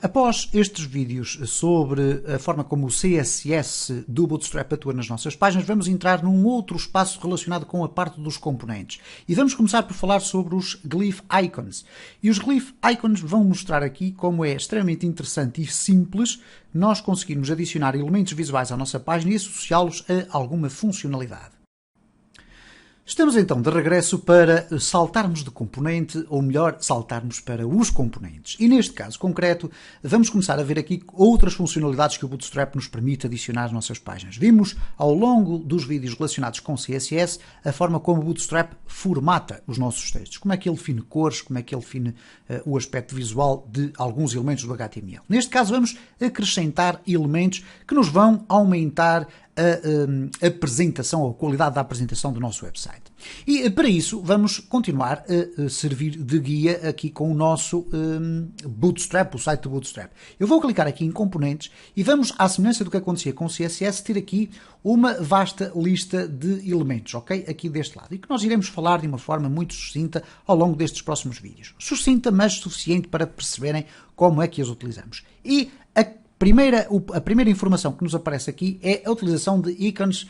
Após estes vídeos sobre a forma como o CSS do Bootstrap atua nas nossas páginas, vamos entrar num outro espaço relacionado com a parte dos componentes. E vamos começar por falar sobre os Glyph Icons. E os Glyph Icons vão mostrar aqui como é extremamente interessante e simples nós conseguirmos adicionar elementos visuais à nossa página e associá-los a alguma funcionalidade. Estamos então de regresso para saltarmos de componente, ou melhor, saltarmos para os componentes. E neste caso concreto, vamos começar a ver aqui outras funcionalidades que o Bootstrap nos permite adicionar às nossas páginas. Vimos ao longo dos vídeos relacionados com CSS a forma como o Bootstrap formata os nossos textos. Como é que ele define cores, como é que ele define o aspecto visual de alguns elementos do HTML. Neste caso vamos acrescentar elementos que nos vão aumentar a apresentação ou a qualidade da apresentação do nosso website. E para isso vamos continuar a servir de guia aqui com o nosso Bootstrap, o site do Bootstrap. Eu vou clicar aqui em componentes e vamos, à semelhança do que acontecia com o CSS, ter aqui uma vasta lista de elementos, ok? Aqui deste lado. E que nós iremos falar de uma forma muito sucinta ao longo destes próximos vídeos. Sucinta, mas suficiente para perceberem como é que as utilizamos. E a primeira informação que nos aparece aqui é a utilização de ícones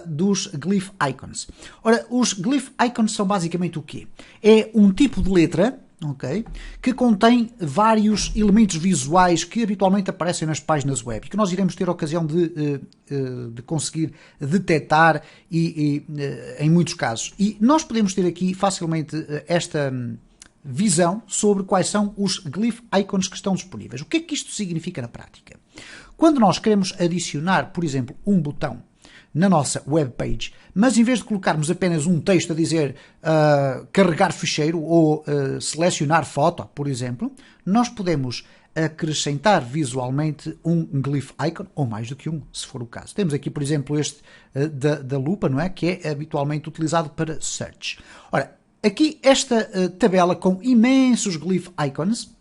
dos Glyph Icons. Ora, os Glyph Icons são basicamente o quê? É um tipo de letra, okay, que contém vários elementos visuais que habitualmente aparecem nas páginas web e que nós iremos ter a ocasião de conseguir detectar em muitos casos. E nós podemos ter aqui facilmente esta visão sobre quais são os Glyph Icons que estão disponíveis. O que é que isto significa na prática? Quando nós queremos adicionar, por exemplo, um botão na nossa web page, mas em vez de colocarmos apenas um texto a dizer carregar ficheiro ou selecionar foto, por exemplo, nós podemos acrescentar visualmente um Glyph Icon, ou mais do que um, se for o caso. Temos aqui, por exemplo, este da lupa, não é? Que é habitualmente utilizado para search. Ora, aqui esta tabela com imensos Glyph Icons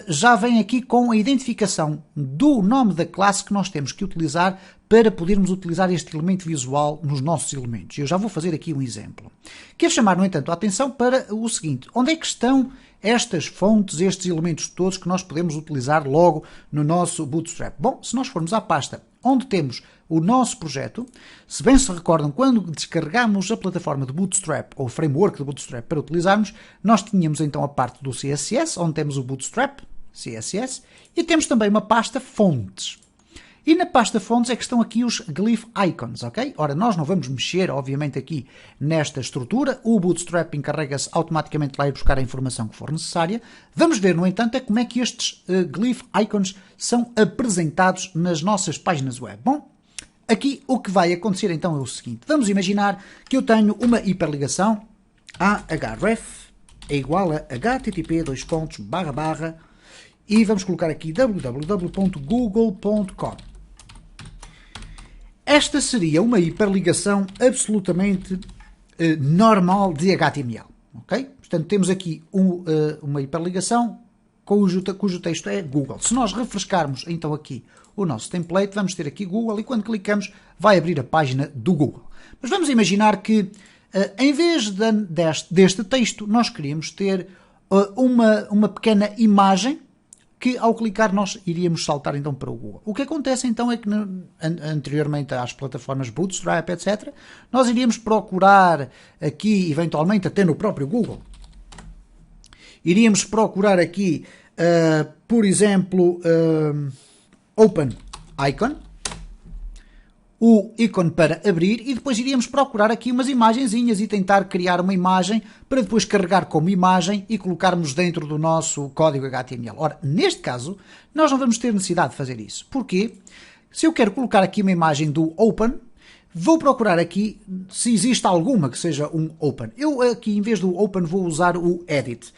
já vem aqui com a identificação do nome da classe que nós temos que utilizar para podermos utilizar este elemento visual nos nossos elementos. Eu já vou fazer aqui um exemplo. Quero chamar, no entanto, a atenção para o seguinte. Onde é que estão estas fontes, estes elementos todos que nós podemos utilizar logo no nosso Bootstrap? Bom, se nós formos à pasta onde temos o nosso projeto, se bem se recordam, quando descarregamos a plataforma de Bootstrap, ou o framework de Bootstrap para utilizarmos, nós tínhamos então a parte do CSS, onde temos o Bootstrap, CSS, e temos também uma pasta fontes. E na pasta fontes é que estão aqui os Glyph Icons, ok? Ora, nós não vamos mexer, obviamente, aqui nesta estrutura. O Bootstrap encarrega-se automaticamente lá ir buscar a informação que for necessária. Vamos ver, no entanto, como é que estes Glyph Icons são apresentados nas nossas páginas web. Bom, aqui o que vai acontecer então é o seguinte. Vamos imaginar que eu tenho uma hiperligação a href é igual a http e vamos colocar aqui www.google.com. Esta seria uma hiperligação absolutamente normal de HTML. Okay? Portanto, temos aqui uma hiperligação cujo texto é Google. Se nós refrescarmos então aqui o nosso template, vamos ter aqui Google e quando clicamos vai abrir a página do Google. Mas vamos imaginar que em vez deste texto nós queríamos ter uma pequena imagem que ao clicar nós iríamos saltar então para o Google. O que acontece então é que anteriormente às plataformas Bootstrap, etc., nós iríamos procurar aqui, eventualmente até no próprio Google, iríamos procurar aqui, por exemplo, Open Icon, o ícone para abrir e depois iríamos procurar aqui umas imagenzinhas e tentar criar uma imagem para depois carregar como imagem e colocarmos dentro do nosso código HTML. Ora, neste caso, nós não vamos ter necessidade de fazer isso. Porquê? Se eu quero colocar aqui uma imagem do Open, vou procurar aqui se existe alguma que seja um Open. Eu aqui, em vez do Open, vou usar o Edit,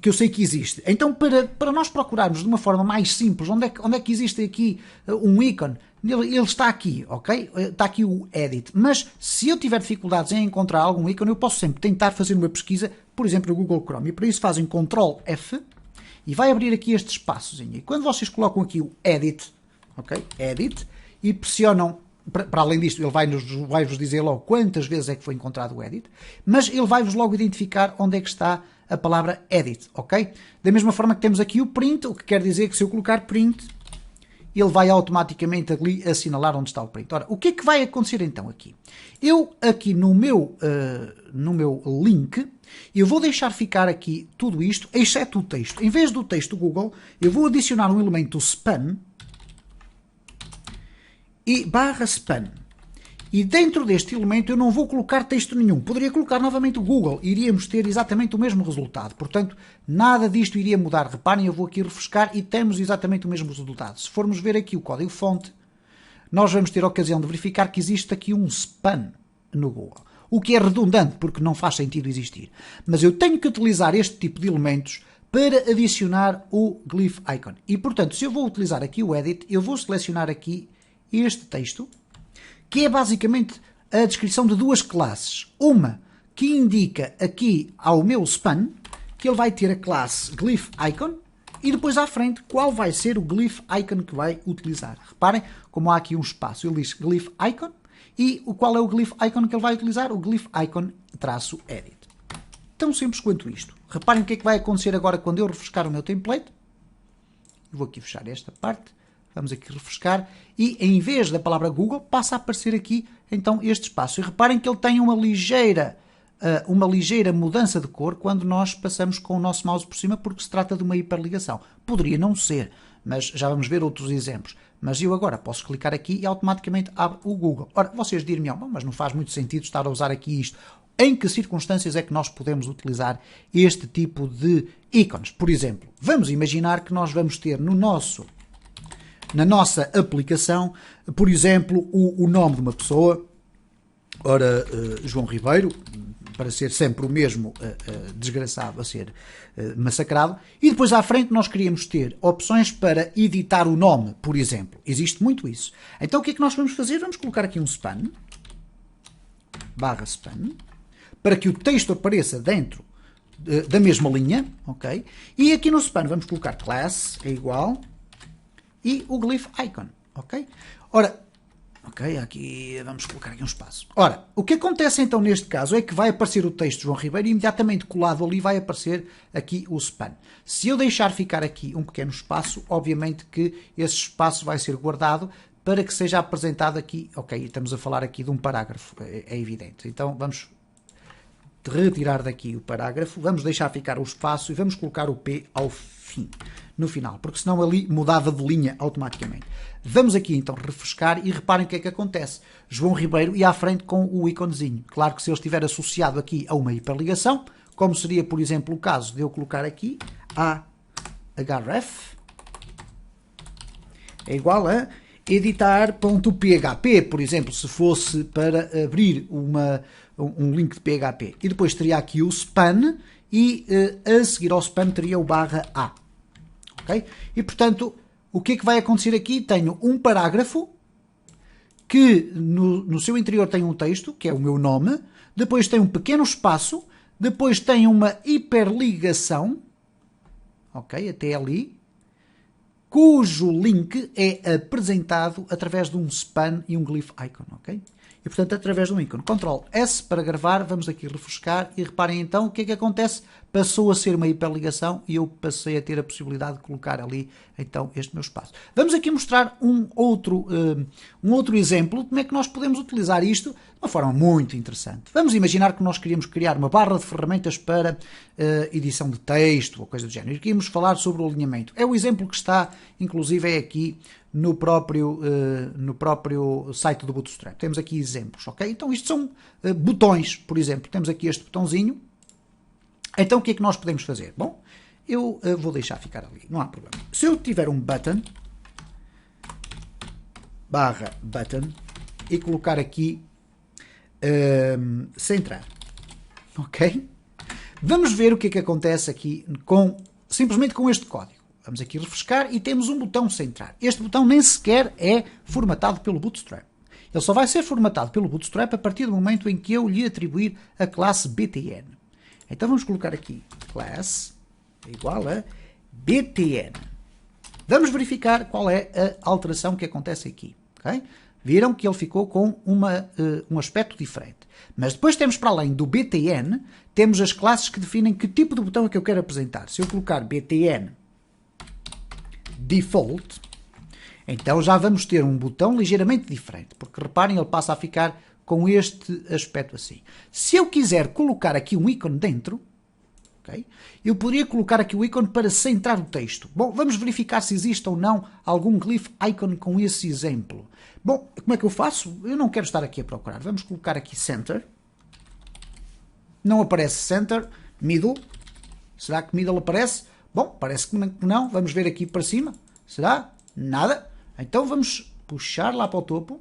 que eu sei que existe. Então, para nós procurarmos de uma forma mais simples, onde é que existe aqui um ícone, ele está aqui, ok? Está aqui o Edit. Mas se eu tiver dificuldades em encontrar algum ícone, eu posso sempre tentar fazer uma pesquisa, por exemplo, no Google Chrome. E para isso fazem Ctrl F e vai abrir aqui este espaçozinho. E quando vocês colocam aqui o Edit, ok? Edit, e pressionam, para além disto, ele vai-vos dizer logo quantas vezes é que foi encontrado o Edit, mas ele vai-vos logo identificar onde é que está a palavra edit, ok? Da mesma forma que temos aqui o print, o que quer dizer que se eu colocar print, ele vai automaticamente ali assinalar onde está o print. Ora, o que é que vai acontecer então aqui? Eu aqui no meu link, eu vou deixar ficar aqui tudo isto, exceto o texto. Em vez do texto Google, eu vou adicionar um elemento span e /span. E dentro deste elemento eu não vou colocar texto nenhum. Poderia colocar novamente o Google. Iríamos ter exatamente o mesmo resultado. Portanto, nada disto iria mudar. Reparem, eu vou aqui refrescar e temos exatamente o mesmo resultado. Se formos ver aqui o código fonte, nós vamos ter a ocasião de verificar que existe aqui um span no Google. O que é redundante, porque não faz sentido existir. Mas eu tenho que utilizar este tipo de elementos para adicionar o glyph icon. E, portanto, se eu vou utilizar aqui o edit, eu vou selecionar aqui este texto, que é basicamente a descrição de duas classes. Uma que indica aqui ao meu span que ele vai ter a classe glyph icon e depois à frente qual vai ser o glyph icon que vai utilizar. Reparem como há aqui um espaço. Ele diz glyph icon e qual é o glyph icon que ele vai utilizar? O glyph icon -edit. Tão simples quanto isto. Reparem o que é que vai acontecer agora quando eu refrescar o meu template. Eu vou aqui fechar esta parte. Vamos aqui refrescar e em vez da palavra Google passa a aparecer aqui então este espaço. E reparem que ele tem uma ligeira mudança de cor quando nós passamos com o nosso mouse por cima porque se trata de uma hiperligação. Poderia não ser, mas já vamos ver outros exemplos. Mas eu agora posso clicar aqui e automaticamente abre o Google. Ora, vocês direm-me, mas não faz muito sentido estar a usar aqui isto. Em que circunstâncias é que nós podemos utilizar este tipo de ícones? Por exemplo, vamos imaginar que nós vamos ter na nossa aplicação, por exemplo, o nome de uma pessoa, ora, João Ribeiro, para ser sempre o mesmo desgraçado a ser massacrado, e depois à frente nós queríamos ter opções para editar o nome, por exemplo. Existe muito isso. Então o que é que nós vamos fazer? Vamos colocar aqui um span, /span, para que o texto apareça dentro da mesma linha, ok? E aqui no span vamos colocar class é igual e o glyph icon, ok? Ora, ok, aqui vamos colocar aqui um espaço. Ora, o que acontece então neste caso é que vai aparecer o texto de João Ribeiro e imediatamente colado ali vai aparecer aqui o span. Se eu deixar ficar aqui um pequeno espaço, obviamente que esse espaço vai ser guardado para que seja apresentado aqui, ok, estamos a falar aqui de um parágrafo, é evidente. Então vamos retirar daqui o parágrafo, vamos deixar ficar o espaço e vamos colocar o P ao fim, no final, porque senão ali mudava de linha automaticamente. Vamos aqui então refrescar e reparem o que é que acontece. João Ribeiro e à frente com o íconezinho. Claro que se ele estiver associado aqui a uma hiperligação, como seria, por exemplo, o caso de eu colocar aqui a href é igual a editar.php, por exemplo, se fosse para abrir um link de PHP. E depois teria aqui o span e a seguir ao span teria o /a. Okay? E, portanto, o que é que vai acontecer aqui? Tenho um parágrafo que no seu interior tem um texto, que é o meu nome, depois tem um pequeno espaço, depois tem uma hiperligação, ok, até ali, cujo link é apresentado através de um span e um glyph icon, ok? E, portanto, através de um ícone. Ctrl S para gravar, vamos aqui refrescar e reparem então o que é que acontece. Passou a ser uma hiperligação e eu passei a ter a possibilidade de colocar ali então este meu espaço. Vamos aqui mostrar um outro exemplo de como é que nós podemos utilizar isto de uma forma muito interessante. Vamos imaginar que nós queríamos criar uma barra de ferramentas para edição de texto ou coisa do género. E queríamos falar sobre o alinhamento. É o exemplo que está, inclusive, é aqui no próprio site do Bootstrap. Temos aqui exemplos, ok? Então isto são botões, por exemplo. Temos aqui este botãozinho. Então o que é que nós podemos fazer? Bom, eu vou deixar ficar ali, não há problema. Se eu tiver um button, /button, e colocar aqui centrar, ok? Vamos ver o que é que acontece aqui simplesmente com este código. Vamos aqui refrescar e temos um botão centrar. Este botão nem sequer é formatado pelo Bootstrap. Ele só vai ser formatado pelo Bootstrap a partir do momento em que eu lhe atribuir a classe btn. Então vamos colocar aqui class igual a btn. Vamos verificar qual é a alteração que acontece aqui. Okay? Viram que ele ficou com um aspecto diferente. Mas depois temos, para além do btn, temos as classes que definem que tipo de botão é que eu quero apresentar. Se eu colocar btn default, então já vamos ter um botão ligeiramente diferente, porque reparem, ele passa a ficar com este aspecto assim. Se eu quiser colocar aqui um ícone dentro, okay, eu poderia colocar aqui o ícone para centrar o texto. Bom, vamos verificar se existe ou não algum glyph icon com esse exemplo. Bom, como é que eu faço? Eu não quero estar aqui a procurar. Vamos colocar aqui center. Não aparece center. Middle. Será que middle aparece? Bom, parece que não. Vamos ver aqui para cima. Será? Nada. Então vamos puxar lá para o topo.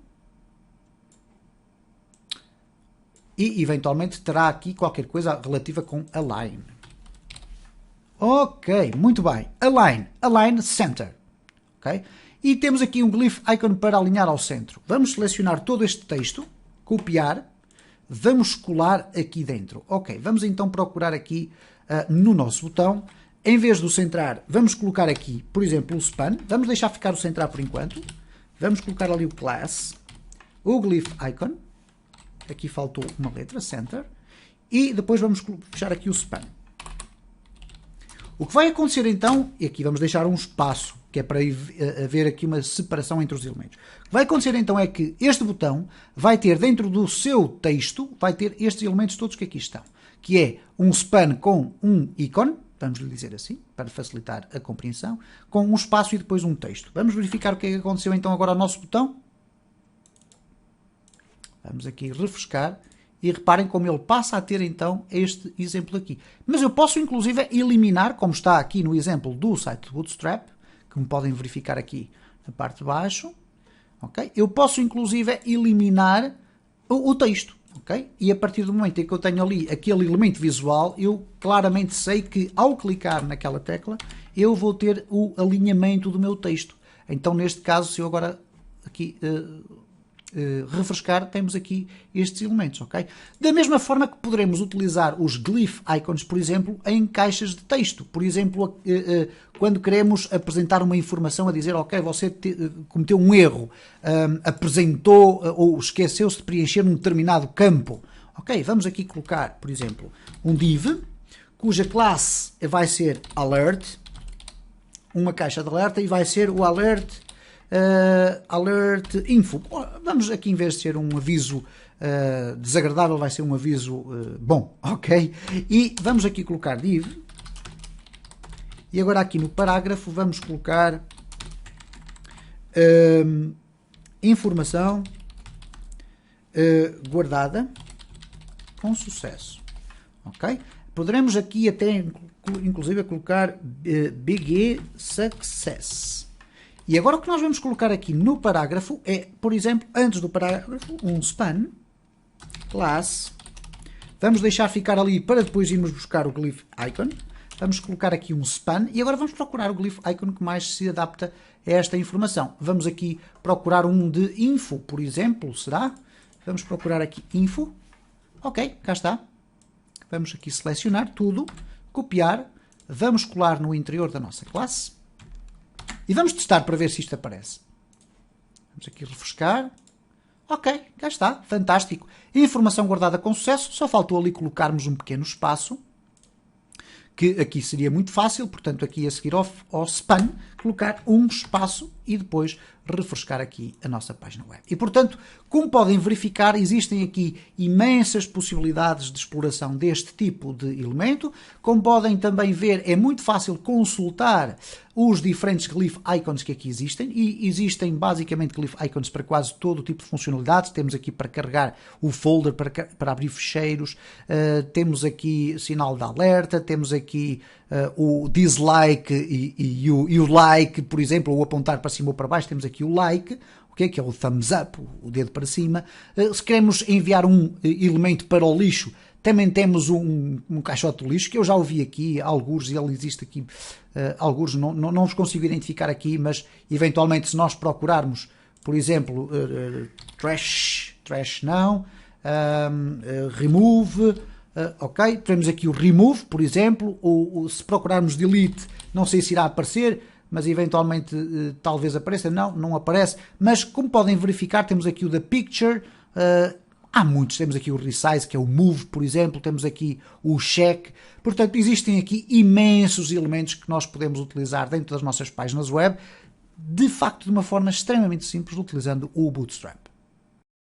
E eventualmente terá aqui qualquer coisa relativa com align. Ok, muito bem. Align center. Ok? E temos aqui um glyph icon para alinhar ao centro. Vamos selecionar todo este texto, copiar, vamos colar aqui dentro. Ok, vamos então procurar aqui no nosso botão. Em vez do centrar, vamos colocar aqui, por exemplo, o span. Vamos deixar ficar o centrar por enquanto. Vamos colocar ali o class, o glyph icon. Aqui faltou uma letra, center. E depois vamos fechar aqui o span. O que vai acontecer então, e aqui vamos deixar um espaço, que é para haver aqui uma separação entre os elementos. O que vai acontecer então é que este botão vai ter dentro do seu texto, vai ter estes elementos todos que aqui estão, que é um span com um ícone, vamos lhe dizer assim, para facilitar a compreensão, com um espaço e depois um texto. Vamos verificar o que é que aconteceu então agora ao nosso botão. Vamos aqui refrescar. E reparem como ele passa a ter então este exemplo aqui. Mas eu posso inclusive eliminar, como está aqui no exemplo do site do Bootstrap, como podem verificar aqui na parte de baixo, okay? Eu posso inclusive eliminar o texto. Okay? E a partir do momento em que eu tenho ali aquele elemento visual, eu claramente sei que ao clicar naquela tecla, eu vou ter o alinhamento do meu texto. Então neste caso, se eu agora aqui refrescar, temos aqui estes elementos, ok? Da mesma forma que poderemos utilizar os glyph icons, por exemplo, em caixas de texto. Por exemplo, quando queremos apresentar uma informação a dizer, ok, você cometeu um erro, apresentou ou esqueceu-se de preencher um determinado campo. Ok, vamos aqui colocar, por exemplo, um div, cuja classe vai ser alert, uma caixa de alerta, e vai ser o alert info. Vamos aqui, em vez de ser um aviso desagradável, vai ser um aviso bom, ok? E vamos aqui colocar div, e agora aqui no parágrafo vamos colocar informação guardada com sucesso, ok? Poderemos aqui até inclusive colocar big success. E agora o que nós vamos colocar aqui no parágrafo é, por exemplo, antes do parágrafo, um span, class, vamos deixar ficar ali para depois irmos buscar o glyph icon, vamos colocar aqui um span e agora vamos procurar o glyph icon que mais se adapta a esta informação. Vamos aqui procurar um de info, por exemplo, será? Vamos procurar aqui info, ok, cá está. Vamos aqui selecionar tudo, copiar, vamos colar no interior da nossa classe. E vamos testar para ver se isto aparece. Vamos aqui refrescar. Ok, cá está, fantástico. Informação guardada com sucesso, só faltou ali colocarmos um pequeno espaço, que aqui seria muito fácil, portanto aqui a seguir ao span, colocar um espaço e depois refrescar aqui a nossa página web. E portanto, como podem verificar, existem aqui imensas possibilidades de exploração deste tipo de elemento. Como podem também ver, é muito fácil consultar os diferentes glyph icons que aqui existem, e existem basicamente glyph icons para quase todo o tipo de funcionalidades. Temos aqui para carregar o folder, para abrir ficheiros, temos aqui sinal de alerta, temos aqui o dislike e o like, por exemplo, ou apontar para cima ou para baixo, temos aqui o like, okay, que é o thumbs up, o dedo para cima. Se queremos enviar um elemento para o lixo, também temos um caixote de lixo, que eu já ouvi aqui, alguns, e ele existe aqui, alguns não os consigo identificar aqui, mas eventualmente se nós procurarmos, por exemplo, trash não, remove, ok, temos aqui o remove, por exemplo, ou se procurarmos delete, não sei se irá aparecer, mas eventualmente talvez apareça. Não aparece. Mas como podem verificar, temos aqui o da Picture. Há muitos. Temos aqui o Resize, que é o Move, por exemplo. Temos aqui o Check. Portanto, existem aqui imensos elementos que nós podemos utilizar dentro das nossas páginas web, de facto de uma forma extremamente simples, utilizando o Bootstrap.